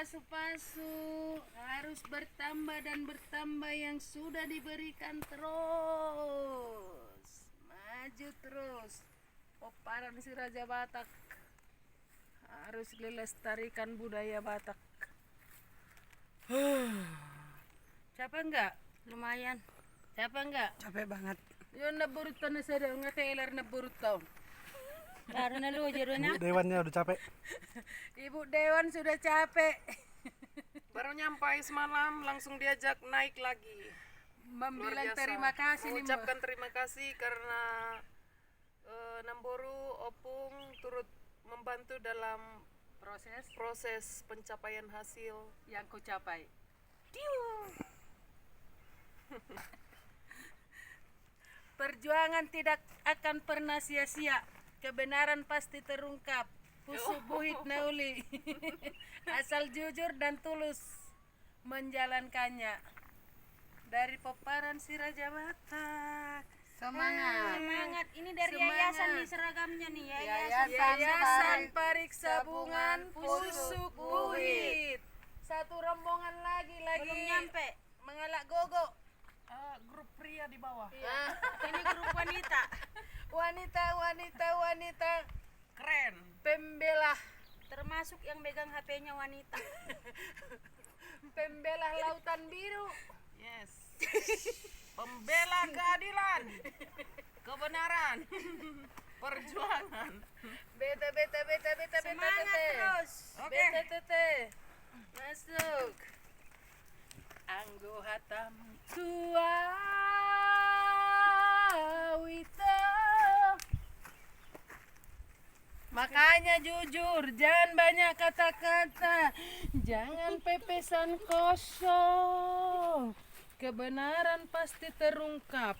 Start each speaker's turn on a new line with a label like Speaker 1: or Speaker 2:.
Speaker 1: pasu-pasu harus bertambah dan bertambah, yang sudah diberikan terus maju terus. Peparan si Raja Batak harus dilestarikan budaya Batak. Capek enggak?
Speaker 2: Lumayan.
Speaker 1: Capek enggak?
Speaker 3: Capek banget.
Speaker 1: Yun naburut na sada nga Taylor naburut taon.
Speaker 2: Baru na lu
Speaker 3: Bu Dewannya udah capek.
Speaker 1: Ibu Dewan sudah capek.
Speaker 4: Baru nyampai semalam langsung diajak naik lagi.
Speaker 1: Membilang
Speaker 4: Luar biasa.
Speaker 1: terima kasih nih, Mbak.
Speaker 4: Mengucapkan terima kasih karena Namboru Opung turut membantu dalam proses pencapaian hasil
Speaker 1: yang ku capai. Perjuangan tidak akan pernah sia-sia. Kebenaran pasti terungkap. Pusu buhit nauli. Asal jujur dan tulus menjalankannya. Dari peparan si Raja Batak.
Speaker 2: semangat. Ini dari
Speaker 1: Semangat.
Speaker 2: yayasan nih seragamnya nih,
Speaker 1: Yayasan Pariksa Bungan Pusuk Buhit. Satu rombongan lagi
Speaker 2: Belum nyampe.
Speaker 1: mengalak gogo.
Speaker 4: grup pria di bawah.
Speaker 2: Ini grup wanita.
Speaker 1: Wanita
Speaker 4: Keren.
Speaker 1: pembela
Speaker 2: Termasuk yang megang HP-nya wanita.
Speaker 1: pembela lautan biru.
Speaker 4: Yes. Pembela keadilan, kebenaran, perjuangan.
Speaker 1: Beta.
Speaker 2: Semangat terus.
Speaker 4: Oke.
Speaker 1: Beta. Masuk. Anggo hatam tua wito. Makanya jujur, jangan banyak kata-kata, jangan pepesan kosong. Kebenaran pasti terungkap.